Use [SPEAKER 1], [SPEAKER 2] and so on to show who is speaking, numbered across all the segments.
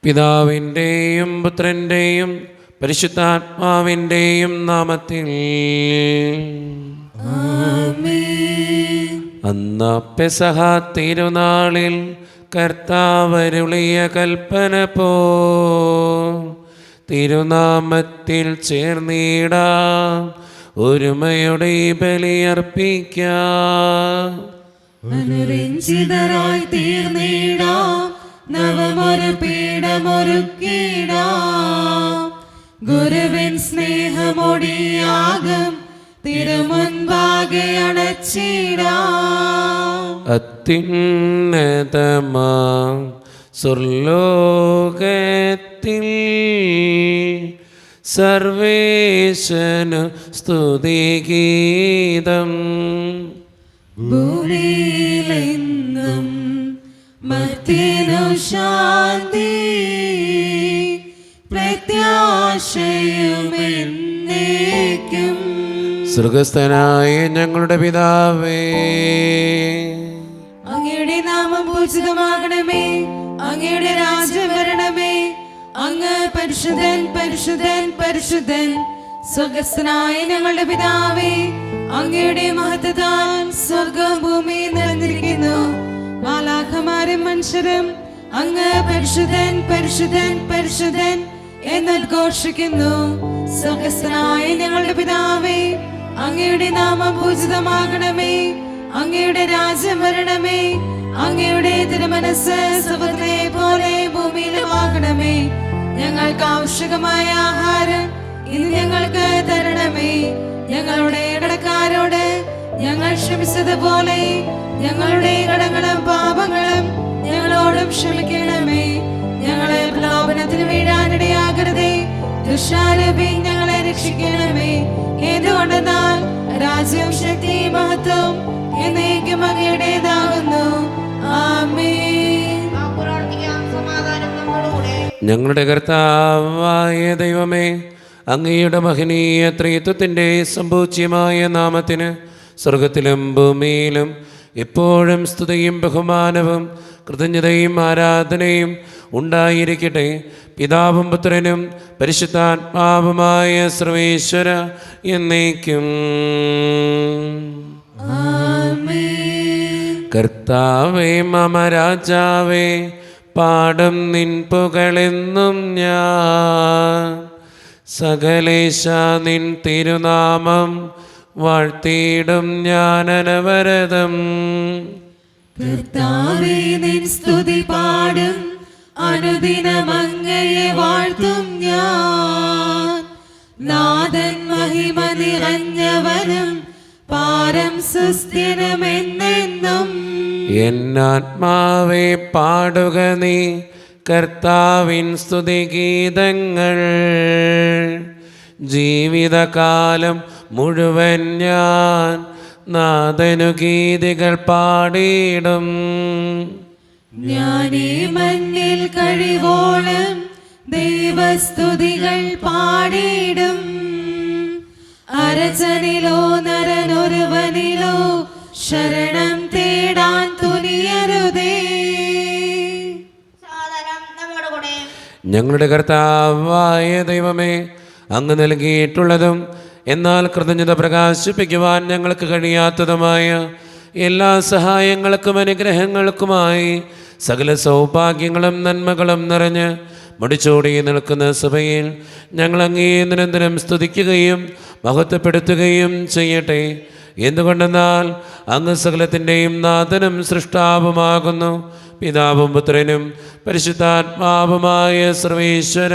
[SPEAKER 1] പിതാവിൻ്റെയും പുത്രൻ്റെയും പരിശുദ്ധാത്മാവിൻ്റെയും നാമത്തിൽ അന്ന് പെസഹ തിരുനാളിൽ കർത്താവരുളിയ കൽപ്പന പോ തിരുനാമത്തിൽ ചേർന്നിടാം, ഒരുമയുടെ ബലിയർപ്പിക്കാം.
[SPEAKER 2] അനുരഞ്ജിതരായി തീർന്നിടാം, നവമൊരു പീഠമൊരുക്കിടാം. ഗുരുവിൻ സ്നേഹമൊടിയാകും തിരുമുൻപാകെ അണച്ചിടാം.
[SPEAKER 1] അത്യുന്നതമാം സ്വർലോകത്തിൽ സർവേശനു സ്തുതിഗീതം.
[SPEAKER 2] ഭൂമിയിലെങ്ങും മർത്യനു ശാന്തി, പ്രത്യാശയുമെന്നേക്കും.
[SPEAKER 1] സ്വർഗസ്ഥനായ ഞങ്ങളുടെ പിതാവേ,
[SPEAKER 2] അങ്ങയുടെ നാമം പൂജിതമാകണമേ, അങ്ങയുടെ രാജ്യം വരണമേ. അങ്ങ് പരിശുദ്ധൻ പരിശുദ്ധൻ പരിശുദ്ധൻ. സ്വർഗസ്ഥനായ ഞങ്ങളുടെ പിതാവേ, അങ്ങയുടെ മഹത്വത്താൽ സ്വർഗവും ഭൂമിയും നിറഞ്ഞിരിക്കുന്നു. മാലാഖമാരും മനുഷ്യരും അങ്ങ് പരിശുദ്ധൻ പരിശുദ്ധൻ പരിശുദ്ധൻ എന്നുദ്ഘോഷിക്കുന്നു. സ്വർഗസ്ഥനായ ഞങ്ങളുടെ പിതാവേ, അങ്ങയുടെ നാമം പൂജിതമാകണമേ, അങ്ങയുടെ രാജ്യം വരണമേ. അങ്ങയുടെ തിരുമനസ്സ് സ്വർഗ്ഗത്തിലെ പോലെ ഭൂമിയിലുമാകണമേ. ഞങ്ങൾക്ക് ആവശ്യമായ ആഹാരം ഇന്ന് ഞങ്ങൾക്ക് തരണമേ. ഞങ്ങളുടെ കടക്കാരോട് ഞങ്ങൾ ക്ഷമിച്ചതുപോലെ ഞങ്ങളുടെ കടങ്ങളും പാപങ്ങളും ഞങ്ങളോടും ക്ഷമിക്കണമേ. ഞങ്ങളെ പ്രലോഭനത്തിന് വീഴാനിടയാകരുതേ, ദുഷ്ടാരൂപി ഞങ്ങളെ രക്ഷിക്കണമേ. എന്തുകൊണ്ടെന്നാൽ രാജ്യം ശക്തി മഹത്വം എന്നേക്കും അങ്ങയുടേതാകുന്നു. ആമേൻ.
[SPEAKER 1] ഞങ്ങളുടെ കർത്താവായ ദൈവമേ, അങ്ങയുടെ മഹനീയ ത്രിത്വത്തിൻ്റെ സമ്പൂജ്യമായ നാമത്തിന് സ്വർഗത്തിലും ഭൂമിയിലും എപ്പോഴും സ്തുതിയും ബഹുമാനവും കൃതജ്ഞതയും ആരാധനയും ഉണ്ടായിരിക്കട്ടെ. പിതാവും പുത്രനും പരിശുദ്ധാത്മാവുമായ സർവേശ്വര എന്നേക്കും. കർത്താവേ മമ രാജാവേ, പാടും നിൻ പുകളെന്നും ഞാൻ. സകലേശ നിൻ തിരുനാമം വാഴ്ത്തിയിടും ഞാൻ അനവരതം.
[SPEAKER 2] കർത്താവേ നിൻ സ്തുതി പാടും, അനുദിനം അങ്ങയെ വാഴ്ത്തും ഞാൻ. നാഥൻ മഹിമ നിറഞ്ഞവനും പാരം സുസ്ഥിരമെന്നെന്നും.
[SPEAKER 1] എന്നാത്മാവേ പാടുക നീ കർത്താവിൻ സ്തുതിഗീതങ്ങൾ. ജീവിതകാലം മുഴുവൻ ഞാൻ നാഥനു ഗീതികൾ പാടിയിടും.
[SPEAKER 2] ഞാനീ മണ്ണിൽ കഴിവോളം ദൈവസ്തുതികൾ പാടിയിടും. അരചനിലോ നരനൊരുവനിലോ ശരണം തേടാൻ തുനിയരുതേ.
[SPEAKER 1] ഞങ്ങളുടെ കർത്താവായ ദൈവമേ, അങ്ങ് നൽകിയിട്ടുള്ളതും എന്നാൽ കൃതജ്ഞത പ്രകാശിപ്പിക്കുവാൻ ഞങ്ങൾക്ക് കഴിയാത്തതുമായ എല്ലാ സഹായങ്ങൾക്കും അനുഗ്രഹങ്ങൾക്കുമായി സകല സൗഭാഗ്യങ്ങളും നന്മകളും നിറഞ്ഞ് മുടിച്ചോടി നിൽക്കുന്ന സഭയിൽ ഞങ്ങൾ അങ്ങേ നിരന്തരം സ്തുതിക്കുകയും മഹത്വപ്പെടുത്തുകയും ചെയ്യട്ടെ. എന്തുകൊണ്ടെന്നാൽ അങ്ങ് സകലത്തിൻ്റെയും നാഥനും സൃഷ്ടാവുമാകുന്നു. പിതാവും പുത്രനും പരിശുദ്ധാത്മാവുമായ സർവേശ്വര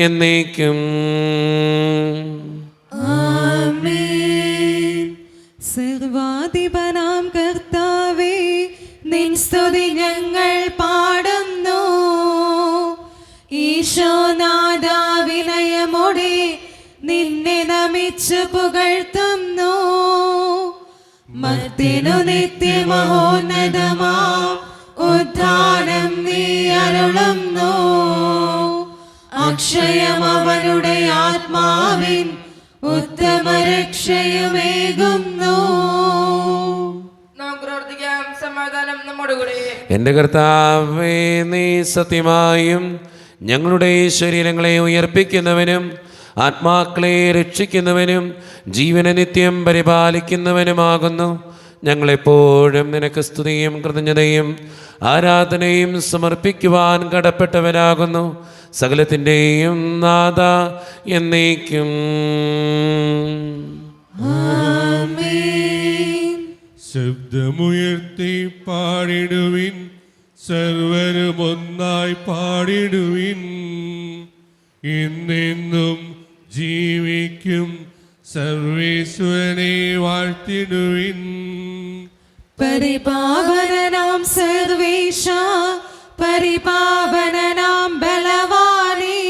[SPEAKER 1] എന്നേക്കും.
[SPEAKER 2] ആമേൻ. സർവാധിപനാം കർത്താവേ, നിൻ സ്തുതി ഞങ്ങൾ പാടുന്നു. ഈശോനാഥ വിനയമോടെ നിന്നെ നമിച്ചു പുകഴ്ത്തുന്നു. മർത്യനു നിത്യമഹോന്നതമാ ഉദ്ധാനം നീ അരുളുന്നു. അക്ഷയം അവനുടെ ആത്മാവിൻ ഉത്തമ രക്ഷയുമേകുന്നു.
[SPEAKER 3] സമാധാനം നമ്മോടുകൂടെ.
[SPEAKER 1] എൻ്റെ കർത്താവേ, നീ സത്യമായും ഞങ്ങളുടെ ശരീരങ്ങളെ ഉയർപ്പിക്കുന്നവനും ആത്മാക്കളെ രക്ഷിക്കുന്നവനും ജീവനെ നിത്യം പരിപാലിക്കുന്നവനുമാകുന്നു. ഞങ്ങളെപ്പോഴും നിനക്ക് സ്തുതിയും കൃതജ്ഞതയും ആരാധനയും സമർപ്പിക്കുവാൻ കടപ്പെട്ടവരാകുന്നു. സകലത്തിൻ്റെയും നാഥ എന്നേക്കും.
[SPEAKER 3] ശബ്ദമുയർത്തി പാടിടുവിൻ, സർവരും ഒന്നായി പാടിടുവിൻ. എന്നെന്നും ജീവിക്കും സർവേശ്വരനെ വാഴ്ത്തിടുവിൻ.
[SPEAKER 2] പരിപാവനനാം സർവേശ, പരിപാവനനാം ബലവാനേ,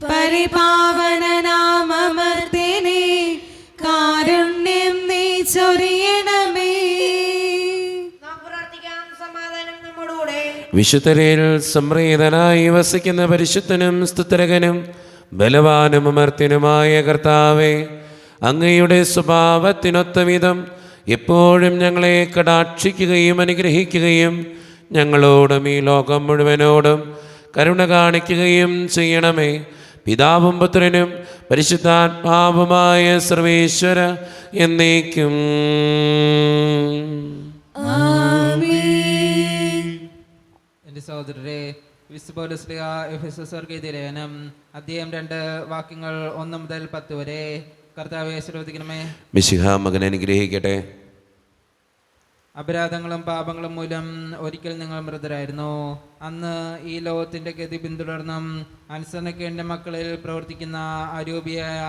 [SPEAKER 2] പരിപാവനനാം അമർത്തിനെ, കാരുണ്യം നീ ചൊരിയണമേ.
[SPEAKER 1] വിശുദ്ധരിൽ സംപ്രീതനായി വസിക്കുന്ന പരിശുദ്ധനും സ്തുതരകനും ബലവാനും അമർത്യനുമായ കർത്താവേ, അങ്ങയുടെ സ്വഭാവത്തിനൊത്ത വിധം എപ്പോഴും ഞങ്ങളെ കടാക്ഷിക്കുകയും അനുഗ്രഹിക്കുകയും ഞങ്ങളോടും ഈ ലോകം മുഴുവനോടും കരുണ കാണിക്കുകയും ചെയ്യണമേ. പിതാവും പുത്രനും പരിശുദ്ധാത്മാവുമായ സർവേശ്വര എന്നേക്കും.
[SPEAKER 4] എൻ്റെ സഹോദരരെ, വിശുദ്ധ പൗലോസ് ശ്ലീഹ എഫെസോസ്യർക്ക് എഴുതിയ ലേഖനം അധ്യായം 2 വാക്യങ്ങൾ 1 മുതൽ 10 വരെ. കർത്താവെ ആശീർവദിക്കണമേ.
[SPEAKER 1] മിശിഹ മകനെ അനുഗ്രഹിക്കട്ടെ.
[SPEAKER 4] അപരാധങ്ങളും പാപങ്ങളും മൂലം ഒരിക്കൽ നിങ്ങൾ മൃതരായിരുന്നു. അന്ന് ഈ ലോകത്തിൻ്റെ ഗതി പിന്തുടർന്നും അനുസരണക്കേണ്ട മക്കളിൽ പ്രവർത്തിക്കുന്ന അരൂപിയായ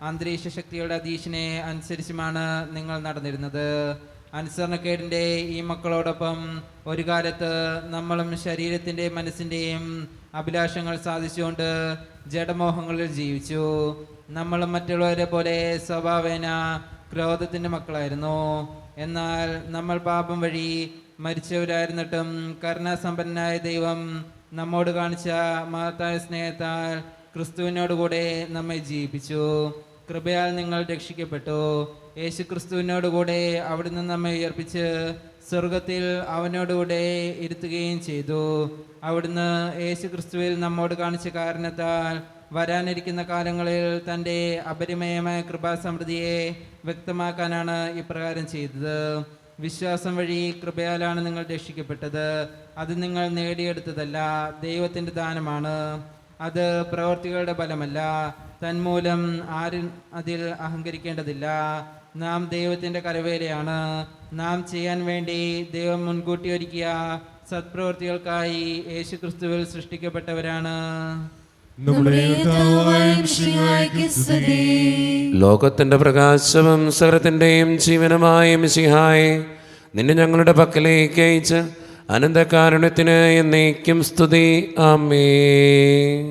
[SPEAKER 4] അന്തരീക്ഷ ശക്തിയുടെ അധീശനെ അനുസരിച്ചുമാണ് നിങ്ങൾ നടന്നിരുന്നത്. അനുസരണക്കേടിൻ്റെ ഈ മക്കളോടൊപ്പം ഒരു കാലത്ത് നമ്മളും ശരീരത്തിൻ്റെ മനസ്സിൻ്റെയും അഭിലാഷങ്ങൾ സാധിച്ചുകൊണ്ട് ജഡമോഹങ്ങളിൽ ജീവിച്ചു. നമ്മളും മറ്റുള്ളവരെ പോലെ സ്വഭാവേന ക്രോധത്തിൻ്റെ മക്കളായിരുന്നു. എന്നാൽ നമ്മൾ പാപം വഴി മരിച്ചവരായിരുന്നിട്ടും കരുണാസമ്പന്നനായ ദൈവം നമ്മോട് കാണിച്ച മഹത്തായ സ്നേഹത്താൽ ക്രിസ്തുവിനോടുകൂടെ നമ്മെ ജീവിപ്പിച്ചു. കൃപയാൽ നിങ്ങൾ രക്ഷിക്കപ്പെട്ടു. യേശു ക്രിസ്തുവിനോടുകൂടെ അവിടുന്ന് നമ്മെ ഉയർപ്പിച്ച് സ്വർഗത്തിൽ അവനോടുകൂടെ ഇരുത്തുകയും ചെയ്തു. അവിടുന്ന് യേശു ക്രിസ്തുവിൽ നമ്മോട് കാണിച്ച കാരണത്താൽ വരാനിരിക്കുന്ന കാലങ്ങളിൽ തൻ്റെ അപരിമയമായ കൃപാസമൃദ്ധിയെ വ്യക്തമാക്കാനാണ് ഇപ്രകാരം ചെയ്തത്. വിശ്വാസം വഴി കൃപയാലാണ് നിങ്ങൾ രക്ഷിക്കപ്പെട്ടത്. അത് നിങ്ങൾ നേടിയെടുത്തതല്ല, ദൈവത്തിൻ്റെ ദാനമാണ്. അത് പ്രവൃത്തികളുടെ ഫലമല്ല, തന്മൂലം ആരും അതിൽ അഹങ്കരിക്കേണ്ടതില്ല. നാം ദൈവത്തിൻ്റെ കരവേലയാണ്. നാം ചെയ്യാൻ വേണ്ടി ദൈവം മുൻകൂട്ടി ഒരുക്കിയ സത്പ്രവൃത്തികൾക്കായി യേശു ക്രിസ്തുവിൽ സൃഷ്ടിക്കപ്പെട്ടവരാണ്.
[SPEAKER 1] ലോകത്തിന്റെ പ്രകാശവും സകലത്തിന്റെയും ജീവനുമായ മിശിഹായെ, നിന്നെ ഞങ്ങളുടെ പക്കലേക്ക് അയച്ച് അനന്തകാരുണ്യത്തിന് എന്നേക്കും സ്തുതി. ആമേൻ.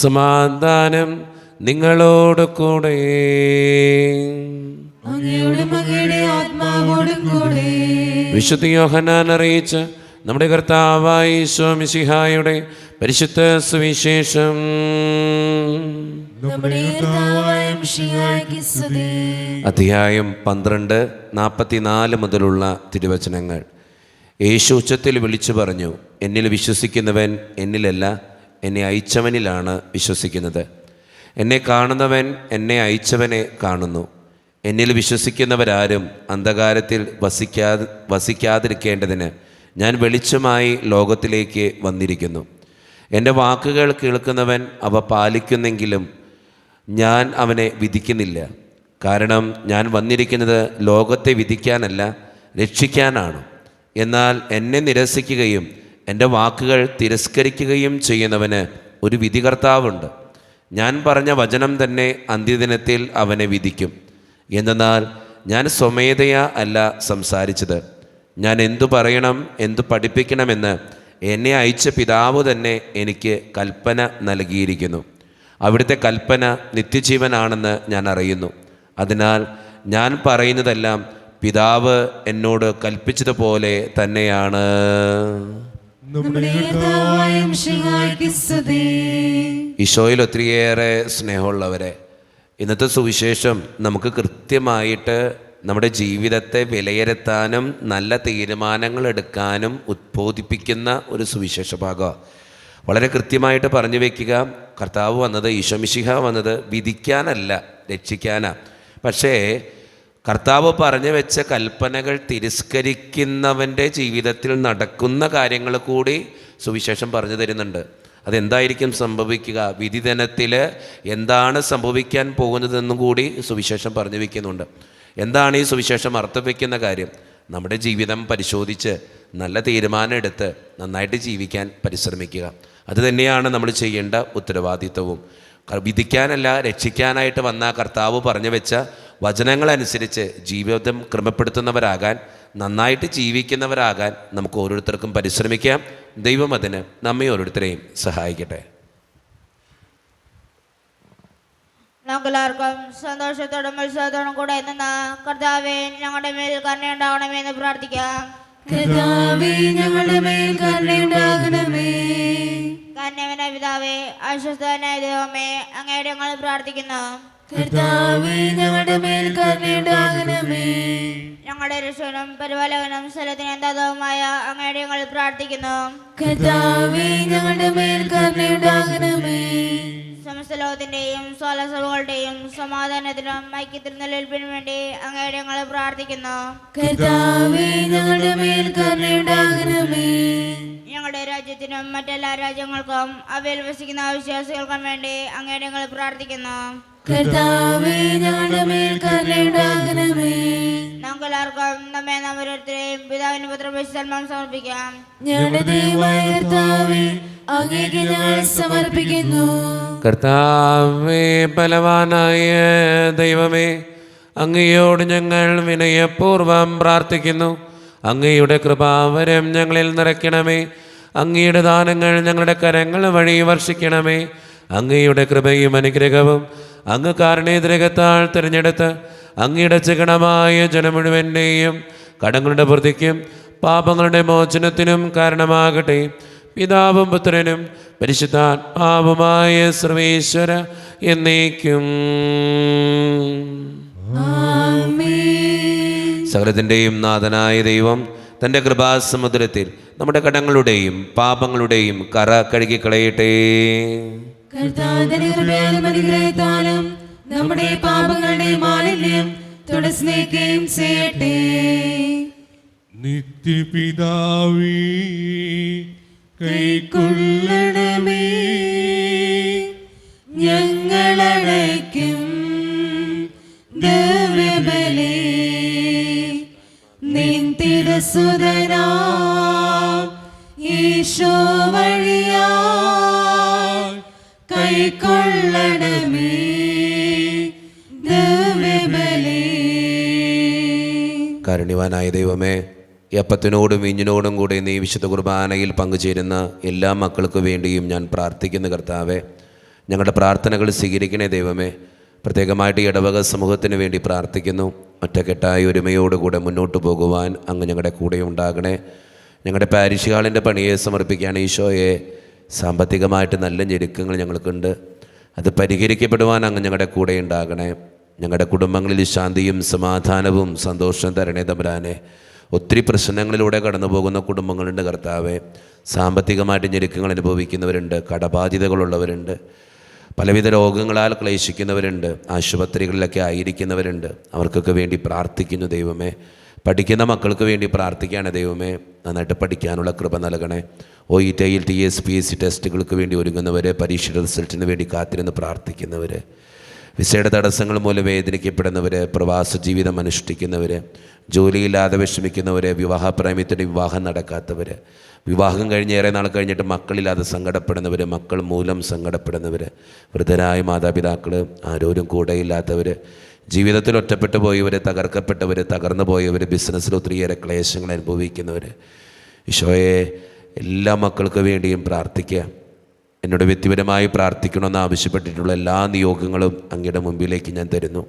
[SPEAKER 1] സമാധാനം നിങ്ങളോട് കൂടെ. വിശുദ്ധ യോഹന്നാൻ അറിയിച്ച നമ്മുടെ കർത്താവായ ഈശോ മിശിഹായുടെ പരിശുദ്ധ സുവിശേഷം. അധ്യായം 12 44 മുതലുള്ള തിരുവചനങ്ങൾ. യേശു ഉച്ചത്തിൽ വിളിച്ചു പറഞ്ഞു, എന്നിൽ വിശ്വസിക്കുന്നവൻ എന്നിലല്ല, എന്നെ അയച്ചവനിലാണ് വിശ്വസിക്കുന്നത്. എന്നെ കാണുന്നവൻ എന്നെ അയച്ചവനെ കാണുന്നു. എന്നിൽ വിശ്വസിക്കുന്നവരാരും അന്ധകാരത്തിൽ വസിക്കാതിരിക്കേണ്ടതിന് ഞാൻ വെളിച്ചമായി ലോകത്തിലേക്ക് വന്നിരിക്കുന്നു. എൻ്റെ വാക്കുകൾ കേൾക്കുന്നവൻ അവ പാലിക്കുന്നെങ്കിലും ഞാൻ അവനെ വിധിക്കുന്നില്ല. കാരണം ഞാൻ വന്നിരിക്കുന്നത് ലോകത്തെ വിധിക്കാനല്ല, രക്ഷിക്കാനാണ്. എന്നാൽ എന്നെ നിരസിക്കുകയും എൻ്റെ വാക്കുകൾ തിരസ്കരിക്കുകയും ചെയ്യുന്നവന് ഒരു വിധികർത്താവുണ്ട്. ഞാൻ പറഞ്ഞ വചനം തന്നെ അന്ത്യദിനത്തിൽ അവനെ വിധിക്കും. എന്നാൽ ഞാൻ സ്വമേധയാ അല്ല സംസാരിച്ചത്. ഞാൻ എന്തു പറയണം, എന്തു പഠിപ്പിക്കണമെന്ന് എന്നെ അയച്ച പിതാവ് തന്നെ എനിക്ക് കൽപ്പന നൽകിയിരിക്കുന്നു. അവിടുത്തെ കൽപ്പന നിത്യജീവനാണെന്ന് ഞാൻ അറിയുന്നു. അതിനാൽ ഞാൻ പറയുന്നതെല്ലാം പിതാവ് എന്നോട് കൽപ്പിച്ചതുപോലെ തന്നെയാണ്. ഈശോയിൽ ഒത്തിരിയേറെ സ്നേഹമുള്ളവരെ, ഇന്നത്തെ സുവിശേഷം നമുക്ക് കൃത്യമായിട്ട് നമ്മുടെ ജീവിതത്തെ വിലയിരുത്താനും നല്ല തീരുമാനങ്ങൾ എടുക്കാനും ഉദ്ബോധിപ്പിക്കുന്ന ഒരു സുവിശേഷ ഭാഗമാണ്. വളരെ കൃത്യമായിട്ട് പറഞ്ഞു വയ്ക്കുക, കർത്താവ് വന്നത്, ഈശോ മിശിഹ വന്നത് വിധിക്കാനല്ല, രക്ഷിക്കാനാണ്. പക്ഷേ കർത്താവ് പറഞ്ഞു വെച്ച കൽപ്പനകൾ തിരസ്കരിക്കുന്നവൻ്റെ ജീവിതത്തിൽ നടക്കുന്ന കാര്യങ്ങൾ കൂടി സുവിശേഷം പറഞ്ഞു തരുന്നുണ്ട്. അതെന്തായിരിക്കും സംഭവിക്കുക, വിധി ദിനത്തിൽ എന്താണ് സംഭവിക്കാൻ പോകുന്നതെന്നും കൂടി സുവിശേഷം പറഞ്ഞു വയ്ക്കുന്നുണ്ട്. എന്താണ് ഈ സുവിശേഷം അർത്ഥം വയ്ക്കുന്ന കാര്യം? നമ്മുടെ ജീവിതം പരിശോധിച്ച് നല്ല തീരുമാനം എടുത്ത് നന്നായിട്ട് ജീവിക്കാൻ പരിശ്രമിക്കുക. അതുതന്നെയാണ് നമ്മൾ ചെയ്യേണ്ട ഉത്തരവാദിത്വവും. വിധിക്കാനല്ല, രക്ഷിക്കാനായിട്ട് വന്ന കർത്താവ് പറഞ്ഞു വെച്ച വചനങ്ങളനുസരിച്ച് ജീവിതം ക്രമപ്പെടുത്തുന്നവരാകാൻ, നന്നായിട്ട് ജീവിക്കുന്നവരാകാൻ നമുക്ക് ഓരോരുത്തർക്കും പരിശ്രമിക്കാം. ദൈവം അതിന് നമ്മെ ഓരോരുത്തരെയും സഹായിക്കട്ടെ.
[SPEAKER 5] നമുക്കെല്ലാവർക്കും സന്തോഷത്തോടും ഉത്സവത്തോടും കൂടെ നിന്ന് കർത്താവേ ഞങ്ങളുടെ മേൽ കരുണയുണ്ടാകണമെന്ന് പ്രാർത്ഥിക്കാം.
[SPEAKER 2] കർത്താവേ ഞങ്ങളുടെ മേൽ കരുണയുണ്ടാകണമേ.
[SPEAKER 5] കന്യവനായ പിതാവേ, അശ്വസ്തനായ ദൈവമേ, അങ്ങയുടെ ഞങ്ങൾ പ്രാർത്ഥിക്കുന്നു.
[SPEAKER 2] കർത്താവേ ഞങ്ങളുടെ മേൽ കരുണയുണ്ടാകണമേ.
[SPEAKER 5] ഞങ്ങളുടെ രക്ഷകനും പരിപാലകനും സ്ഥലത്തിന് ദാതാവുമായ അങ്ങയുടെ ഞങ്ങൾ പ്രാർത്ഥിക്കുന്നു.
[SPEAKER 2] കർത്താവേ ഞങ്ങളുടെ മേൽ കരുണയുണ്ടാകണമേ.
[SPEAKER 5] സമസ്ത ലോകത്തിന്റെയും സകലസഭകളുടെയും സമാധാനത്തിനും ഐക്യത്തിനും നിലനിൽപ്പിനും വേണ്ടി അങ്ങയുടെ ഞങ്ങൾ പ്രാർത്ഥിക്കുന്നു.
[SPEAKER 2] കർത്താവേ ഞങ്ങളുടെ മേൽ കരുണയുണ്ടാകണമേ.
[SPEAKER 5] ഞങ്ങളുടെ രാജ്യത്തിനും മറ്റെല്ലാ രാജ്യങ്ങൾക്കും അവയിൽ വസിക്കുന്ന വിശ്വാസികൾക്കും വേണ്ടി അങ്ങയുടെ ഞങ്ങൾ പ്രാർത്ഥിക്കുന്നു.
[SPEAKER 2] കർത്താവേ ഞങ്ങളുടെ മേൽ കരുണയുണ്ടാകണമേ.
[SPEAKER 5] നമുക്കെല്ലാവർക്കും നമ്മെ നാം ഓരോരുത്തരെയും പിതാവിന് പുത്രനും പരിശുദ്ധാത്മാവിനും സമർപ്പിക്കാം.
[SPEAKER 2] ഞങ്ങളുടെ ദൈവമായ കർത്താവേ, അങ്ങേക്ക് ഞങ്ങൾ സമർപ്പിക്കുന്നു.
[SPEAKER 1] കർത്താവേ, ബലവാനായ ദൈവമേ, അങ്ങയോട് ഞങ്ങൾ വിനയപൂർവം പ്രാർത്ഥിക്കുന്നു. അങ്ങയുടെ കൃപാവരം ഞങ്ങളിൽ നിറയ്ക്കണമേ. അങ്ങയുടെ ദാനങ്ങൾ ഞങ്ങളുടെ കരങ്ങൾ വഴി വർഷിക്കണമേ. അങ്ങയുടെ കൃപയും അനുഗ്രഹവും അങ്ങ് കാരുണ്യതിരകത്താൽ തിരഞ്ഞെടുത്ത് അങ്ങയുടെ ചികണമായ ജനം മുഴുവൻ്റെയും കടങ്ങളുടെ വൃദ്ധിക്കും പാപങ്ങളുടെ മോചനത്തിനും കാരണമാകട്ടെ. പിതാവും പുത്രനും പരിശുദ്ധാത്മാവുമായ സർവേശ്വര എന്നേക്കും. സകലത്തിൻ്റെയും നാഥനായ ദൈവം തൻ്റെ കൃപാസമുദ്രത്തിൽ നമ്മുടെ കടങ്ങളുടെയും പാപങ്ങളുടെയും കറ കഴുകിക്കളയട്ടെ.
[SPEAKER 2] കർത്താവിന്റെ കൃപയാലും അനുഗ്രഹത്താലും നമ്മുടെ പാപങ്ങളുടെ മാലിന്യം തുടസ്നേഹിക്കുകയും ചെയ്യട്ടെ.
[SPEAKER 3] നിത്യപിതാവേ
[SPEAKER 2] കൈക്കൊള്ളണമേ ഞങ്ങളടയ്ക്കും ദിവ്യബലി. നിൻ തിരുസുതനാ ഈശോ വഴിയാ കൈക്കൊള്ളണമേ ദിവ്യബലി.
[SPEAKER 1] കാരുണ്യവാനായ ദൈവമേ, ഈ അപ്പത്തിനോടും വീഞ്ഞിനോടും കൂടി നീ വിശുദ്ധ കുർബാനയിൽ പങ്കുചേരുന്ന എല്ലാ മക്കൾക്കു വേണ്ടിയും ഞാൻ പ്രാർത്ഥിക്കുന്ന കർത്താവേ, ഞങ്ങളുടെ പ്രാർത്ഥനകൾ സ്വീകരിക്കണേ ദൈവമേ. പ്രത്യേകമായിട്ട് ഈ ഇടവക സമൂഹത്തിന് വേണ്ടി പ്രാർത്ഥിക്കുന്നു. ഒറ്റക്കെട്ടായി ഒരുമയോടുകൂടെ മുന്നോട്ട് പോകുവാൻ അങ്ങ് ഞങ്ങളുടെ കൂടെ ഉണ്ടാകണേ. ഞങ്ങളുടെ പാരിഷ് ഹാളിൻ്റെ പണിയെ സമർപ്പിക്കുകയാണ് ഈശോയെ. സാമ്പത്തികമായിട്ട് നല്ല ഞെരുക്കങ്ങൾ ഞങ്ങൾക്കുണ്ട്, അത് പരിഹരിക്കപ്പെടുവാൻ അങ്ങ് ഞങ്ങളുടെ കൂടെ ഉണ്ടാകണേ. ഞങ്ങളുടെ കുടുംബങ്ങളിൽ ശാന്തിയും സമാധാനവും സന്തോഷവും തരണേ തമ്പുരാനെ. ഒത്തിരി പ്രശ്നങ്ങളിലൂടെ കടന്നു പോകുന്ന കുടുംബങ്ങളുണ്ട് കർത്താവെ. സാമ്പത്തികമായിട്ട് ഞെരുക്കങ്ങൾ അനുഭവിക്കുന്നവരുണ്ട്, കടബാധ്യതകളുള്ളവരുണ്ട്, പലവിധ രോഗങ്ങളാൽ ക്ലേശിക്കുന്നവരുണ്ട്, ആശുപത്രികളിലൊക്കെ ആയിരിക്കുന്നവരുണ്ട്. അവർക്കൊക്കെ വേണ്ടി പ്രാർത്ഥിക്കുന്നു ദൈവമേ. പഠിക്കുന്ന മക്കൾക്ക് വേണ്ടി പ്രാർത്ഥിക്കുകയാണ് ദൈവമേ. നന്നായിട്ട് പഠിക്കാനുള്ള കൃപ നൽകണേ. OET IELTS PSC ടെസ്റ്റുകൾക്ക് വേണ്ടി ഒരുങ്ങുന്നവർ, പരീക്ഷയുടെ റിസൾട്ടിന് വേണ്ടി കാത്തിരുന്ന് പ്രാർത്ഥിക്കുന്നവർ, വിസയുടെ തടസ്സങ്ങൾ മൂലം വേദനിക്കപ്പെടുന്നവർ, പ്രവാസ ജീവിതം അനുഷ്ഠിക്കുന്നവർ, ജോലിയില്ലാതെ വിഷമിക്കുന്നവർ, വിവാഹപ്രേമത്തിൻ്റെ വിവാഹം നടക്കാത്തവർ, വിവാഹം കഴിഞ്ഞ് ഏറെ നാൾ കഴിഞ്ഞിട്ട് മക്കളില്ലാതെ സങ്കടപ്പെടുന്നവർ, മക്കൾ മൂലം സങ്കടപ്പെടുന്നവർ, വൃദ്ധരായ മാതാപിതാക്കൾ, ആരോരും കൂടെയില്ലാത്തവർ, ജീവിതത്തിൽ ഒറ്റപ്പെട്ടു പോയവർ, തകർക്കപ്പെട്ടവർ, തകർന്നു പോയവർ, ബിസിനസ്സിൽ ഒത്തിരിയേറെ ക്ലേശങ്ങൾ അനുഭവിക്കുന്നവർ, ഈശോയെ എല്ലാ മക്കൾക്ക് വേണ്ടിയും പ്രാർത്ഥിക്കുക. എന്നോട് വ്യക്തിപരമായി പ്രാർത്ഥിക്കണമെന്ന് ആവശ്യപ്പെട്ടിട്ടുള്ള എല്ലാ നിയോഗങ്ങളും അങ്ങയുടെ മുമ്പിലേക്ക് ഞാൻ തരുന്നു.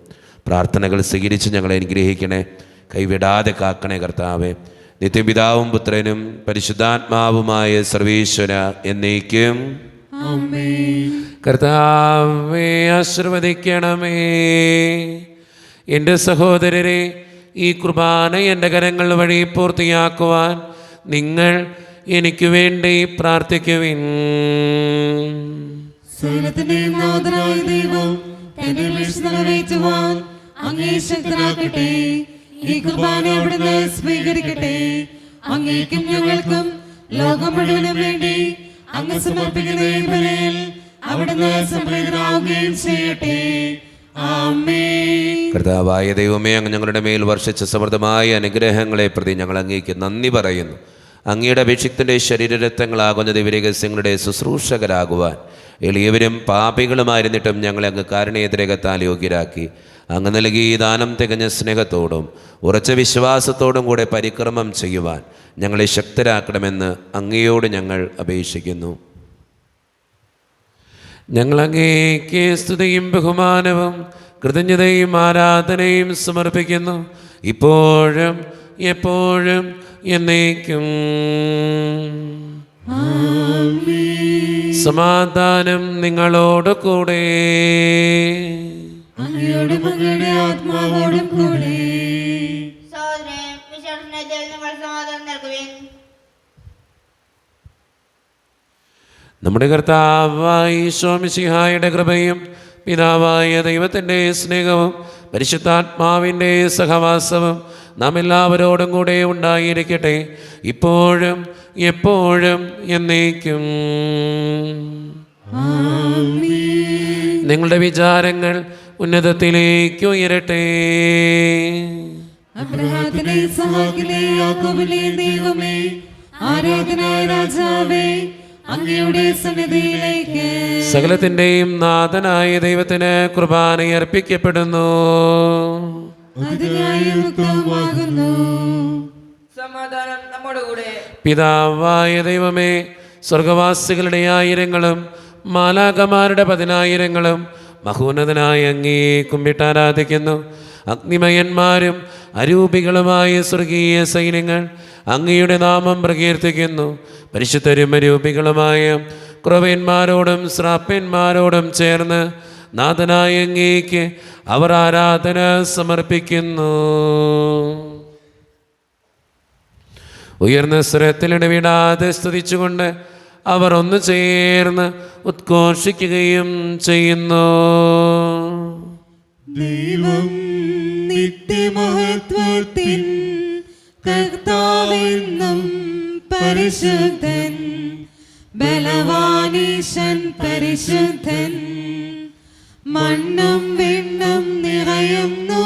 [SPEAKER 1] പ്രാർത്ഥനകൾ സ്വീകരിച്ച് ഞങ്ങളെ അനുഗ്രഹിക്കണേ, കൈവിടാതെ കാക്കണേ കർത്താവേ. നിത്യപിതാവും പുത്രനും പരിശുദ്ധാത്മാവുമായ സർവേശ്വര എന്നേക്കും. കർത്താവേ ആശീർവദിക്കണമേ. എൻ്റെ സഹോദരരെ, ഈ കുർബാന എൻ്റെ കരങ്ങൾ വഴി പൂർത്തിയാക്കുവാൻ നിങ്ങൾ എനിക്ക് വേണ്ടി പ്രാർത്ഥിക്കുവിൻ.
[SPEAKER 2] സകലത്തിന്റെയും നാഥനായ ദൈവം തന്റെ വീഴ്ച നിറവേറ്റുവാൻ അങ്ങേ ശക്തനാക്കട്ടെ. ഈ കുർബാന അവിടുന്ന് സ്വീകരിക്കട്ടെ. അങ്ങേക്കും ഞങ്ങൾക്കും ലോകം മുഴുവനും വേണ്ടി അങ്ങ് സമർപ്പിക്കുന്ന ഈ ബലിയിൽ അവിടുന്ന് സംപ്രീതനാവുകയും ചെയ്യട്ടെ. ആമേൻ.
[SPEAKER 1] കർത്താവായ ദൈവമേ, അങ്ങ് ഞങ്ങളുടെ മേൽ വർഷിച്ച സമൃദ്ധമായ അനുഗ്രഹങ്ങളെ പ്രതി ഞങ്ങൾ അങ്ങേക്ക് നന്ദി പറയുന്നു. അങ്ങയുടെ അഭിഷിക്തൻ്റെ ശരീരരക്തങ്ങളാകുന്ന ദിവ്യരഹസ്യങ്ങളുടെ ശുശ്രൂഷകരാകുവാൻ എളിയവരും പാപികളുമായിരുന്നിട്ടും ഞങ്ങളെ അങ്ങ് കാരുണ്യത്തിരകത്താൽ യോഗ്യരാക്കി. അങ്ങ് നൽകി ഈ ദാനം തികഞ്ഞ സ്നേഹത്തോടും ഉറച്ച വിശ്വാസത്തോടും കൂടെ പരിക്രമം ചെയ്യുവാൻ ഞങ്ങളെ ശക്തരാക്കണമെന്ന് അങ്ങയോട് ഞങ്ങൾ അപേക്ഷിക്കുന്നു. ഞങ്ങൾ അങ്ങേക്ക് സ്തുതിയും ബഹുമാനവും കൃതജ്ഞതയും ആരാധനയും സമർപ്പിക്കുന്നു, ഇപ്പോഴും എപ്പോഴും എന്നേക്കും. സമാധാനം നിങ്ങളോട് കൂടെ.
[SPEAKER 2] അങ്ങയോടും അങ്ങയുടെ ആത്മാവോടും കൂടെ.
[SPEAKER 5] സഹോദരൻ വിശ്വാസത്തിൽ നിങ്ങൾ സമാധാനം നൽകുവിൻ.
[SPEAKER 1] നമ്മുടെ കർത്താവായ ഈശോ മിശിഹായുടെ കൃപയും പിതാവായ ദൈവത്തിൻ്റെ സ്നേഹവും പരിശുദ്ധാത്മാവിൻ്റെ സഹവാസവും നാം എല്ലാവരോടും കൂടെ ഉണ്ടായിരിക്കട്ടെ, ഇപ്പോഴും എപ്പോഴും എന്നേക്കും. നിങ്ങളുടെ വിചാരങ്ങൾ ഉന്നതത്തിലേക്ക് ഉയരട്ടെ.
[SPEAKER 2] അബ്രഹാമിന്റെ ഇസ്ഹാക്കിലെ യാക്കോബിലെ ദൈവമേ, ആരാധനായ രാജാവേ, അങ്ങയുടെ സന്നിധിയിലേക്ക്
[SPEAKER 1] സകലത്തിൻ്റെയും നാഥനായ ദൈവത്തിന് കുർബാന അർപ്പിക്കപ്പെടുന്നു.
[SPEAKER 2] അതിനായി യുക്തമാകുന്നു.
[SPEAKER 4] സമാധാനം നമ്മുടെ കൂടെ.
[SPEAKER 1] പിതാവായ ദൈവമേ, സ്വർഗവാസികളുടെ ആയിരങ്ങളും മാലാകമാരുടെ 10,000ങ്ങളും മഹോന്നതനായ അങ്ങേ കുമ്പിട്ടാരാധിക്കുന്നു. അഗ്നിമയന്മാരും അരൂപികളുമായ സ്വർഗീയ സൈന്യങ്ങൾ അങ്ങയുടെ നാമം പ്രകീർത്തിക്കുന്നു. പരിശുദ്ധരും അരൂപികളുമായ ക്രൊവന്മാരോടും ശ്രാപ്യന്മാരോടും ചേർന്ന് നാഥനായ അങ്ങേക്ക് അവർ ആരാധന സമർപ്പിക്കുന്നു. ഉയർന്ന സ്വരത്തിലിടവിടാതെ സ്തുതിച്ചുകൊണ്ട് അവർ ഒന്ന് ചേർന്ന് ഉദ്ഘോഷിക്കുകയും ചെയ്യുന്നു.
[SPEAKER 2] ദൈവം നിത്യമഹത്വത്തിൻ കർത്താവെന്നും പരിശുദ്ധൻ, ബലവാനീശൻ പരിശുദ്ധൻ. മണ്ണും വിണ്ണും നിറയുന്നു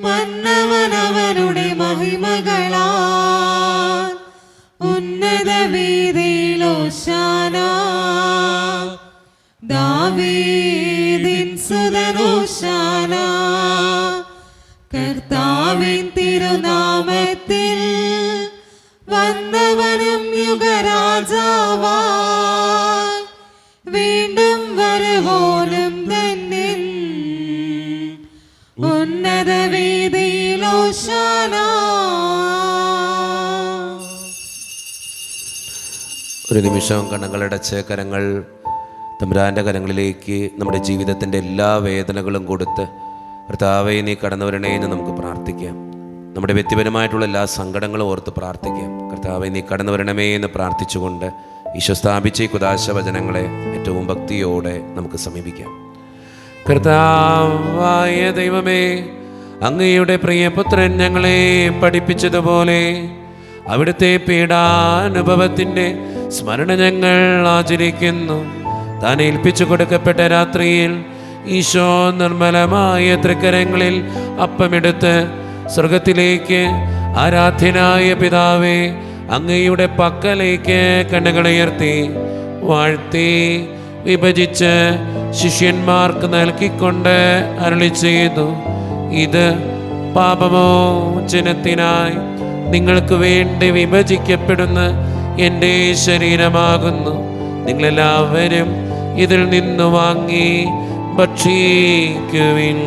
[SPEAKER 2] മന്നവനവനുടെ മഹിമകളാൽ. ഉന്നത വീതിയിൽ ഹോശാന, ദാവീദിൻ സുതൻ ഹോശാന. കർത്താവിൻ തിരുനാമത്തിൽ വന്നവനും യുഗരാജാവാൻ, വീണ്ടും വരുവോനും ധന്യൻ. ഉന്നത വീതിയിൽ ഹോശാന.
[SPEAKER 1] ഒരു നിമിഷം കണ്ണുകളടച്ച് കരങ്ങൾ തമ്പുരാൻ്റെ കരങ്ങളിലേക്ക് നമ്മുടെ ജീവിതത്തിൻ്റെ എല്ലാ വേദനകളും കൊടുത്ത് കർത്താവേ നീ കടന്നു വരണേ എന്ന് നമുക്ക് പ്രാർത്ഥിക്കാം. നമ്മുടെ വ്യക്തിപരമായിട്ടുള്ള എല്ലാ സങ്കടങ്ങളും ഓർത്ത് പ്രാർത്ഥിക്കാം. കർത്താവേ നീ കടന്നു വരണമേ എന്ന് പ്രാർത്ഥിച്ചുകൊണ്ട് ഈശോ സ്ഥാപിച്ച ഈ കുദാശ വചനങ്ങളെ ഏറ്റവും ഭക്തിയോടെ നമുക്ക് സമീപിക്കാം. കർത്താവായ ദൈവമേ, അങ്ങയുടെ പ്രിയപുത്രൻ ഞങ്ങളെ പഠിപ്പിച്ചതുപോലെ അവിടുത്തെ പീഡാനുഭവത്തിൻ്റെ സ്മരണ ഞങ്ങൾ ആചരിക്കുന്നു. താൻ ഏൽപ്പിച്ചു കൊടുക്കപ്പെട്ട രാത്രിയിൽ ഈശോ നിർമ്മലമായ തൃക്കരങ്ങളിൽ അപ്പമെടുത്ത് സ്വർഗത്തിലേക്ക് ആരാധ്യനായ പിതാവേ അങ്ങയുടെ പക്കലേക്ക് കണ്ണുകളുയർത്തി വാഴ്ത്തി വിഭജിച്ച് ശിഷ്യന്മാർക്ക് നൽകിക്കൊണ്ട് അരുളി ചെയ്തു, ഇത് പാപമോചനത്തിനായി നിങ്ങൾക്ക് വേണ്ടി വിഭജിക്കപ്പെടുന്ന എൻ്റെ ശരീരമാകുന്നു. നിങ്ങളെല്ലാവരും ഇതിൽ നിന്ന് വാങ്ങി ഭക്ഷിക്കുവിൻ.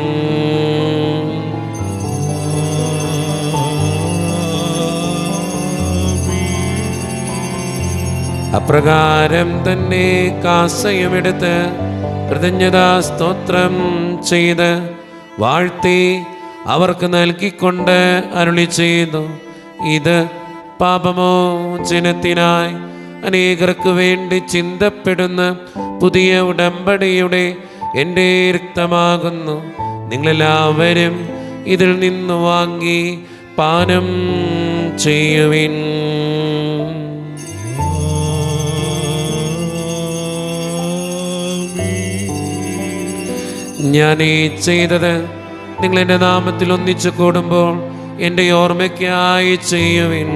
[SPEAKER 1] അപ്രകാരം തന്നെ കാസയുമെടുത്ത് കൃതജ്ഞതാ സ്തോത്രം ചെയ്ത് വാഴ്ത്തി അവർക്ക് നൽകിക്കൊണ്ട് അരുളി ചെയ്തു, ഇത് പാപമോചനത്തിനായി അനേകർക്ക് വേണ്ടി ചിന്തപ്പെടുന്ന പുതിയ ഉടമ്പടിയുടെ എൻ്റെ രക്തമാകുന്നു. നിങ്ങളെല്ലാവരും ഇതിൽ നിന്ന് വാങ്ങി പാനം ചെയ്യുവിൻ. ഞാൻ ഈ ചെയ്തത് നിങ്ങൾ എൻ്റെ നാമത്തിൽ ഒന്നിച്ചു കൂടുമ്പോൾ എൻ്റെ ഓർമ്മയ്ക്കായി ചെയ്യുവിൻ.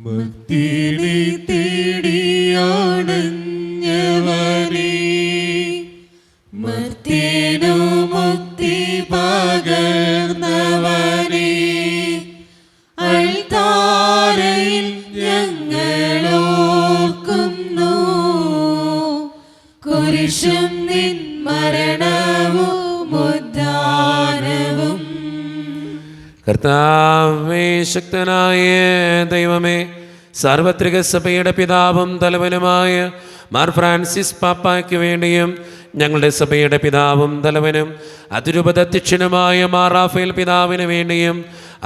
[SPEAKER 3] മുക്തിനെ തേടിയാണഞ്ഞവനേ,
[SPEAKER 2] മർത്യനു മുക്തി പകർന്നവനേ, അൾത്താരയിൽ ഞങ്ങളോർക്കുന്നു കുരിശും നിൻ മരണവും ഉദ്ധാരവും.
[SPEAKER 1] കർത്താവേ, ശക്തനായ ദൈവമേ, സാർവത്രിക സഭയുടെ പിതാവും തലവനുമായ മാർ ഫ്രാൻസിസ് പാപ്പായ്ക്ക് വേണ്ടിയും ഞങ്ങളുടെ സഭയുടെ പിതാവും തലവനും അതിരൂപത അധ്യക്ഷനുമായ മാർ റാഫേൽ പിതാവിന് വേണ്ടിയും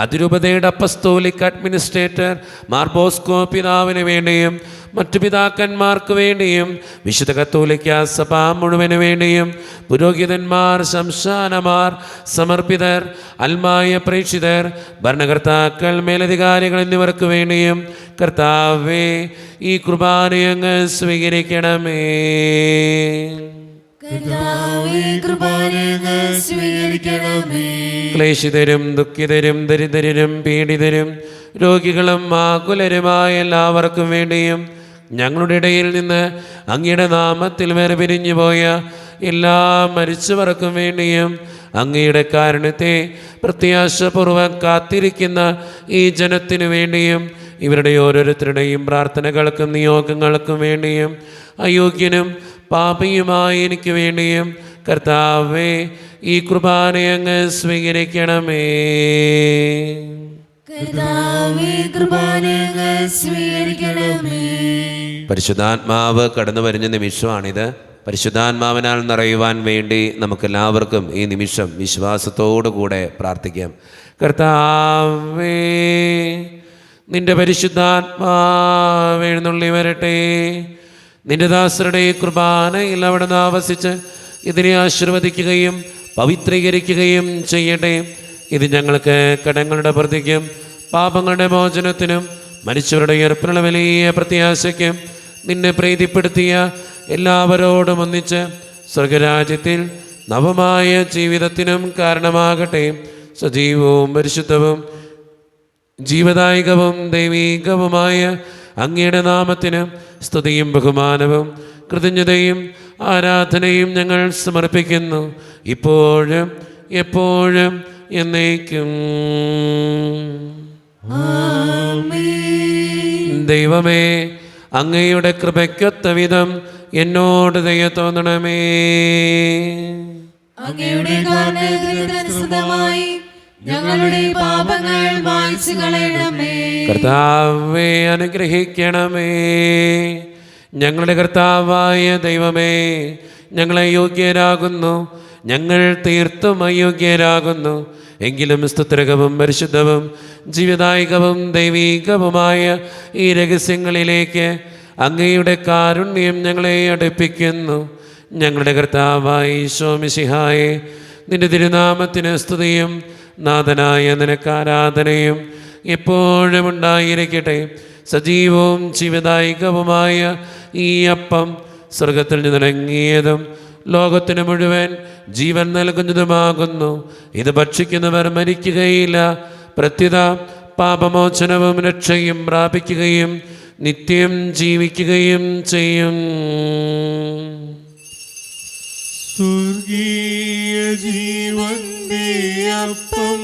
[SPEAKER 1] അതിരൂപതയുടെ അപ്പസ്തോലിക് അഡ്മിനിസ്ട്രേറ്റർ മാർ ബോസ്കോ പിതാവിന് വേണ്ടിയും മറ്റു പിതാക്കന്മാർക്ക് വേണ്ടിയും വിശുദ്ധ കത്തോലിക്ക സഭ മുഴുവന് വേണ്ടിയും പുരോഹിതന്മാർ, ശംശാനമാർ, സമർപ്പിതർ, അൽമായ പ്രേക്ഷിതർ, ഭരണകർത്താക്കൾ, മേലധികാരികൾ എന്നിവർക്ക് വേണ്ടിയും കർത്താവേ ഈ കുർബാനയങ്ങ് സ്വീകരിക്കണമേ. ക്ലേശിതരും ദുഃഖിതരും ദരിദ്രരും പീഡിതരും രോഗികളും ആകുലരുമായ എല്ലാവർക്കും വേണ്ടിയും ഞങ്ങളുടെ ഇടയിൽ നിന്ന് അങ്ങയുടെ നാമത്തിൽ വേർപിരിഞ്ഞു പോയ എല്ലാ മരിച്ചവർക്കും വേണ്ടിയും അങ്ങയുടെ കാരുണ്യത്തെ പ്രത്യാശപൂർവ്വം കാത്തിരിക്കുന്ന ഈ ജനത്തിനു വേണ്ടിയും ഇവരുടെ ഓരോരുത്തരുടെയും പ്രാർത്ഥനകൾക്കും നിയോഗങ്ങൾക്കും വേണ്ടിയും അയോഗ്യനും പാപിയുമായി എനിക്ക് വേണ്ടിയും കർത്താവേ ഈ കുർബാനയങ്ങ് സ്വീകരിക്കണമേ. പരിശുദ്ധാത്മാവ് കടന്നു വരുന്ന നിമിഷമാണിത്. പരിശുദ്ധാത്മാവിനാൽ നിറയുവാൻ വേണ്ടി നമുക്കെല്ലാവർക്കും ഈ നിമിഷം വിശ്വാസത്തോടുകൂടെ പ്രാർത്ഥിക്കാം. കർത്താവേ, നിന്റെ പരിശുദ്ധാത്മാവ് എഴുന്നള്ളി വരട്ടെ. നിന്റെ ദാസരുടെ കുർബാനയിൽ അവിടുന്ന് ആവസിച്ച് ഇതിനെ ആശീർവദിക്കുകയും പവിത്രീകരിക്കുകയും ചെയ്യട്ടെ. ഇത് ഞങ്ങൾക്ക് കടങ്ങളുടെ പ്രതിക്കും പാപങ്ങളുടെ മോചനത്തിനും മരിച്ചവരുടെ ഉയർപ്പിനുള്ള വലിയ പ്രത്യാശയ്ക്കും നിന്നെ പ്രീതിപ്പെടുത്തിയ എല്ലാവരോടും ഒന്നിച്ച് സ്വർഗരാജ്യത്തിൽ നവമായ ജീവിതത്തിനും കാരണമാകട്ടെ. സജീവവും പരിശുദ്ധവും ജീവദായകവും ദൈവീകവുമായ അങ്ങയുടെ നാമത്തിന് സ്തുതിയും ബഹുമാനവും കൃതജ്ഞതയും ആരാധനയും ഞങ്ങൾ സമർപ്പിക്കുന്നു, ഇപ്പോഴും എപ്പോഴും എന്നേക്കും. ദൈവമേ, അങ്ങയുടെ കൃപയ്ക്കൊത്ത വിധം എന്നോട് ദയ തോന്നണമേ.
[SPEAKER 2] അങ്ങയുടെ കാരുണ്യത്തിനനുസൃതമായി ഞങ്ങളുടെ പാപങ്ങൾ മായ്ച്ചു കളയണമേ.
[SPEAKER 1] കർത്താവേ, അനുഗ്രഹിക്കണമേ. ഞങ്ങളുടെ കർത്താവായ ദൈവമേ, ഞങ്ങളെ യോഗ്യരാകുന്നു, ഞങ്ങൾ തീർത്തും അയോഗ്യരാകുന്നു. എങ്കിലും സ്തുത്യർഹവും പരിശുദ്ധവും ജീവദായകവും ദൈവീകവുമായ ഈ രഹസ്യങ്ങളിലേക്ക് അങ്ങയുടെ കാരുണ്യം ഞങ്ങളെ അടുപ്പിക്കുന്നു. ഞങ്ങളുടെ കർത്താവായ ഈശോ മിശിഹായേ, നിന്റെ തിരുനാമത്തിന് സ്തുതിയും നാഥനായ നിനക്ക് ആരാധനയും എപ്പോഴും ഉണ്ടായിരിക്കട്ടെ. സജീവവും ജീവദായകവുമായ ഈ അപ്പം സ്വർഗത്തിൽ നിന്നിറങ്ങിയതും ലോകത്തിന് മുഴുവൻ ജീവൻ നൽകുന്നതുമാകുന്നു. ഇത് ഭക്ഷിക്കുന്നവർ മരിക്കുകയില്ല, പ്രത്യുത പാപമോചനവും രക്ഷയും പ്രാപിക്കുകയും നിത്യം ജീവിക്കുകയും ചെയ്യും.
[SPEAKER 3] സ്വർഗീയ ജീവന്റെ അപ്പം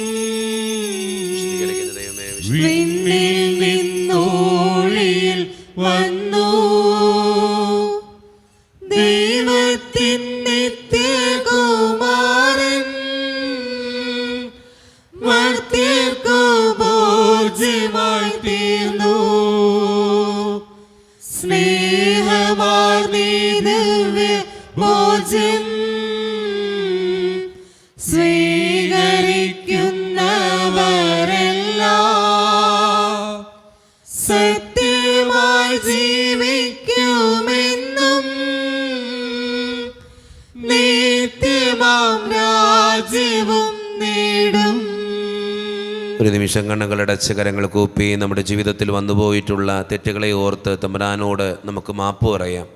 [SPEAKER 2] വിണ്ണിൽ നിന്നോളിയിൽ വന്നു, ദൈവത്തിൻ നിത്യകുമാരൻ മർത്യർക്കു ഭോജ്യമായി തീർന്നു. സ്നേഹമാർന്നീ ദിവ്യ ഭോജ്യം സ്വീകരിക്കുവിൻ.
[SPEAKER 1] ഒരു നിമിഷം കണ്ണുകളടച്ച് കരങ്ങൾ കൂപ്പി നമ്മുടെ ജീവിതത്തിൽ വന്നുപോയിട്ടുള്ള തെറ്റുകളെ ഓർത്ത് തമ്പുരാനോട് നമുക്ക് മാപ്പ് പറയാം.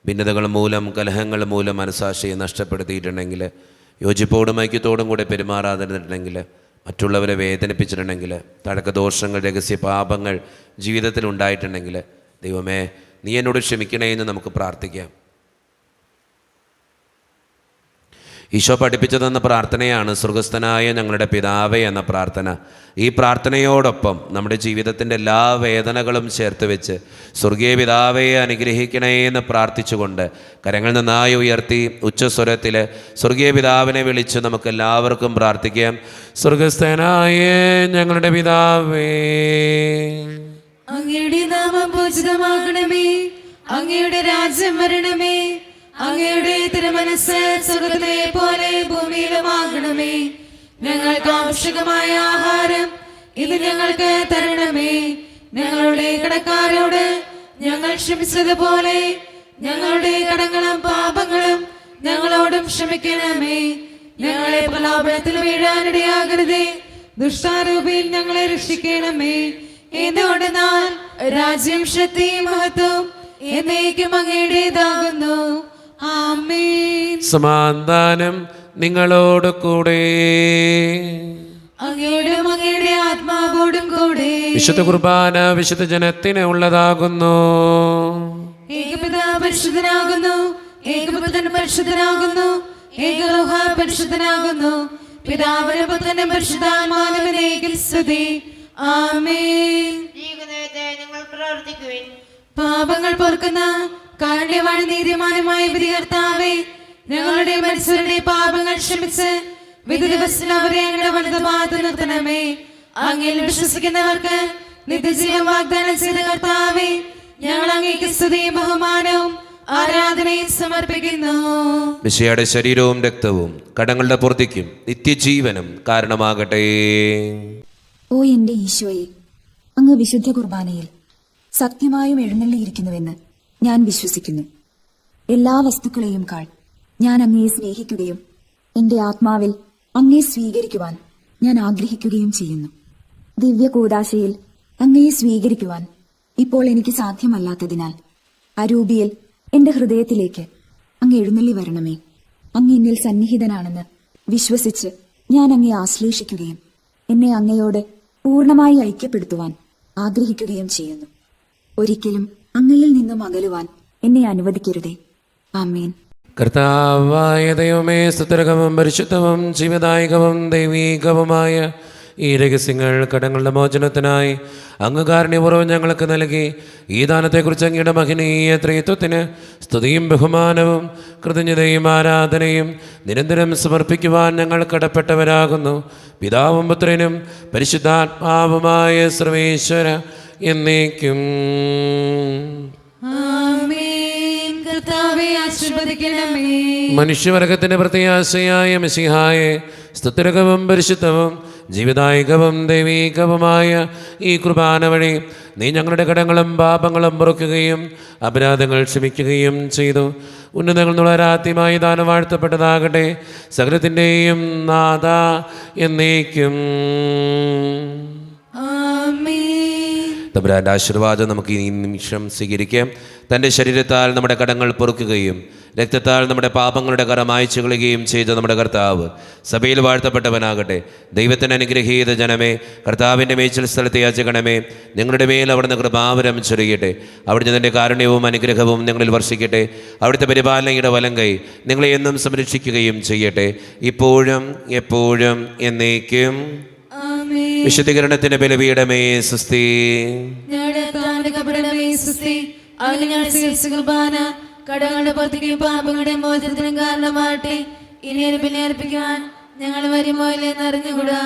[SPEAKER 1] ഭിന്നതകൾ മൂലം, കലഹങ്ങൾ മൂലം മനസാക്ഷിയെ നഷ്ടപ്പെടുത്തിയിട്ടുണ്ടെങ്കിൽ, യോജിപ്പോടും ഐക്യത്തോടും കൂടെ പെരുമാറാതിരുന്നിട്ടുണ്ടെങ്കിൽ, മറ്റുള്ളവരെ വേദനിപ്പിച്ചിട്ടുണ്ടെങ്കിൽ, തഴക്കദോഷങ്ങൾ, രഹസ്യ പാപങ്ങൾ ജീവിതത്തിൽ ഉണ്ടായിട്ടുണ്ടെങ്കിൽ, ദൈവമേ നീ എന്നോട് ക്ഷമിക്കണേ എന്ന് നമുക്ക് പ്രാർത്ഥിക്കാം. ഈശോ പഠിപ്പിച്ചു തന്ന പ്രാർത്ഥനയാണ് സ്വർഗസ്ഥനായ ഞങ്ങളുടെ പിതാവേ എന്ന പ്രാർത്ഥന. ഈ പ്രാർത്ഥനയോടൊപ്പം നമ്മുടെ ജീവിതത്തിൻ്റെ എല്ലാ വേദനകളും ചേർത്ത് വെച്ച് സ്വർഗീയ പിതാവേ അനുഗ്രഹിക്കണേ എന്ന് പ്രാർത്ഥിച്ചുകൊണ്ട് കരങ്ങൾ നന്നായി ഉയർത്തി ഉച്ചസ്വരത്തിൽ സ്വർഗീയ പിതാവിനെ വിളിച്ച് നമുക്ക് എല്ലാവർക്കും പ്രാർത്ഥിക്കാം. സ്വർഗസ്ഥനായ ഞങ്ങളുടെ പിതാവേ,
[SPEAKER 2] അങ്ങയുടെ നാമം പൂജിതമാകണമേ, അങ്ങയുടെ രാജ്യം വരണമേ, അങ്ങയുടെ തിരുമനസ്സ് സ്വർഗ്ഗത്തിലെ പോലെ ഭൂമിയിലുമാകണമേ. ഞങ്ങൾക്ക് ആവശ്യമായ ആഹാരം ഇത് ഞങ്ങൾക്ക് തരണമേ. ഞങ്ങളുടെ കടക്കാരോട് ഞങ്ങൾ ക്ഷമിച്ചതുപോലെ ഞങ്ങളുടെ കടങ്ങളും പാപങ്ങളും ഞങ്ങളോടും ക്ഷമിക്കണമേ. ഞങ്ങളെ പ്രലോഭനത്തിൽ വീഴാനിടയാകരുതേ, ദുഷ്ടാരൂപിയിൽ ഞങ്ങളെ രക്ഷിക്കണമേ. എന്തുകൊണ്ടെന്നാൽ രാജ്യം, ശക്തി, മഹത്വം എന്നേക്കും അങ്ങയുടേതാകുന്നു. ആമേൻ.
[SPEAKER 1] സമാധാനം നിങ്ങളോട് കൂടെ.
[SPEAKER 2] അങ്ങയോടും അങ്ങയുടെ ആത്മാവോടും കൂടെ.
[SPEAKER 1] വിശുദ്ധ കുർബാന വിശുദ്ധ ജനത്തിന് ഉള്ളതാകുന്നു.
[SPEAKER 2] ഏകപിതാവ് പരിശുദ്ധനാകുന്നു, ഏകപുത്രൻ പരിശുദ്ധനാകുന്നു, ഏകലോഹ പരിശുദ്ധനാകുന്നു. പിതാവിനും പുത്രനും പരിശുദ്ധാത്മാവിനും സ്തുതി. ആമേൻ.
[SPEAKER 5] നിങ്ങൾ പ്രവർത്തിക്കുവിൻ.
[SPEAKER 2] പാപങ്ങൾ പൊറുക്കുന്ന കാരുണ്യവാൻ നീതിമാനുമായ വിധികർത്താവേ, ഞങ്ങളുടെ മനുഷ്യരുടെ പാപങ്ങൾ ക്ഷമിച്ച് വിധി ദിവസത്തിൽ അവരെ അങ്ങയുടെ വലതുഭാഗത്ത് നിർത്തണമേ. അങ്ങിൽ വിശ്വസിക്കുന്നവർക്ക് നിത്യജീവൻ വാഗ്ദാനം ചെയ്ത കർത്താവേ, ഞങ്ങൾ അങ്ങേക്ക് സ്തുതിയും ബഹുമാനവും ആരാധനയും സമർപ്പിക്കുന്നു.
[SPEAKER 1] മിശിഹായുടെ ശരീരവും രക്തവും കടങ്ങളുടെ പൂർത്തിക്കും നിത്യജീവനും കാരണമാകട്ടെ.
[SPEAKER 6] ഓ എന്റെ ഈശോയെ, അങ്ങ് വിശുദ്ധ കുർബാനയിൽ സത്യമായും എഴുന്നള്ളിയിരിക്കുന്നുവെന്ന് ഞാൻ വിശ്വസിക്കുന്നു. എല്ലാ വസ്തുക്കളെയും കാൾ ഞാൻ അങ്ങയെ സ്നേഹിക്കുകയും എന്റെ ആത്മാവിൽ അങ്ങയെ സ്വീകരിക്കുവാൻ ഞാൻ ആഗ്രഹിക്കുകയും ചെയ്യുന്നു. ദിവ്യ കൂദാശയിൽ അങ്ങയെ സ്വീകരിക്കുവാൻ ഇപ്പോൾ എനിക്ക് സാധ്യമല്ലാത്തതിനാൽ അരൂപിയിൽ എന്റെ ഹൃദയത്തിലേക്ക് അങ്ങ് എഴുന്നള്ളി വരണമേ. അങ്ങ് എന്നിൽ സന്നിഹിതനാണെന്ന് വിശ്വസിച്ച് ഞാൻ അങ്ങയെ ആശ്ലേഷിക്കുകയും എന്നെ അങ്ങയോട് പൂർണ്ണമായി ഐക്യപ്പെടുത്തുവാൻ ആഗ്രഹിക്കുകയും ചെയ്യുന്നു. ഒരിക്കലും അങ്ങയിൽ നിന്നും അകലുവാൻ എന്നെ അനുവദിക്കരുതേ. ആമേൻ.
[SPEAKER 1] കർത്താവായ ദൈവമേ, സ്തുത്യർഹവും പരിശുദ്ധവും ജീവദായകവും ദൈവീകവുമായ ഈ രഹസ്യങ്ങൾ കടങ്ങളുടെ മോചനത്തിനായി അങ്ങ് കാരുണ്യപൂർവ്വം ഞങ്ങൾക്ക് നൽകി ഈ ദാനത്തെക്കുറിച്ച് അങ്ങയുടെ മഹനീയ ത്രിത്വത്തിന് സ്തുതിയും ബഹുമാനവും കൃതജ്ഞതയും ആരാധനയും നിരന്തരം സമർപ്പിക്കുവാൻ ഞങ്ങൾ കടപ്പെട്ടവരാകുന്നു. പിതാവും പുത്രനും പരിശുദ്ധാത്മാവുമായ സർവേശ്വര എന്നേക്കും.
[SPEAKER 2] ആമേൻ. കർത്താവേ ആശീർവദിക്കണമേ.
[SPEAKER 1] മനുഷ്യവർഗത്തിന്റെ പ്രത്യാശയായ മിശിഹായെ, സ്തുത്യർഹവും പരിശുദ്ധവും ജീവദായകവും ദൈവീകവുമായ ഈ കുർബാന വഴി നീ ഞങ്ങളുടെ കടങ്ങളും പാപങ്ങളും പൊറുക്കുകയും അപരാധങ്ങൾ ക്ഷമിക്കുകയും ചെയ്തു. ഉന്നതങ്ങൾ നുളരാത്യമായി ദാനം വാഴ്ത്തപ്പെട്ടതാകട്ടെ. സകലത്തിൻ്റെയും നാഥ എന്നേക്കും. തമ്പുരാൻ്റെ ആശീർവാദം നമുക്ക് ഈ നിമിഷം സ്വീകരിക്കാം. തൻ്റെ ശരീരത്താൽ നമ്മുടെ കടങ്ങൾ പൊറുക്കുകയും രക്തത്താൽ നമ്മുടെ പാപങ്ങളുടെ കറ മായ്ച്ചു കളയുകയും ചെയ്ത നമ്മുടെ കർത്താവ് സഭയിൽ വാഴ്ത്തപ്പെട്ടവനാകട്ടെ. ദൈവത്തിന് അനുഗ്രഹീത ജനമേ, കർത്താവിൻ്റെ മേച്ചിൽ സ്ഥലത്ത് യാചകണമേ. നിങ്ങളുടെ മേൽ അവിടുന്ന് കൃപാവരം ചൊരിയട്ടെ. അവിടുന്ന് തൻ്റെ കാരുണ്യവും അനുഗ്രഹവും നിങ്ങളിൽ വർഷിക്കട്ടെ. അവിടുത്തെ പരിപാലനയുടെ വലങ്കൈ നിങ്ങളെ എന്നും സംരക്ഷിക്കുകയും ചെയ്യട്ടെ, ഇപ്പോഴും എപ്പോഴും എന്നേക്കും. വിശുദ്ധീകരണത്തിന്റെ ബലിപീഠമേ സ്വസ്തി.
[SPEAKER 2] കടങ്ങളുടെ പുറത്തേക്കും പാപങ്ങളുടെ മോചനത്തിനും കാരണമാകട്ടെ. ഇനി പിന്നെ അർപ്പിക്കുവാൻ ഞങ്ങൾ വരുമോ ഇല്ലെന്ന് അറിഞ്ഞുകൂടാ.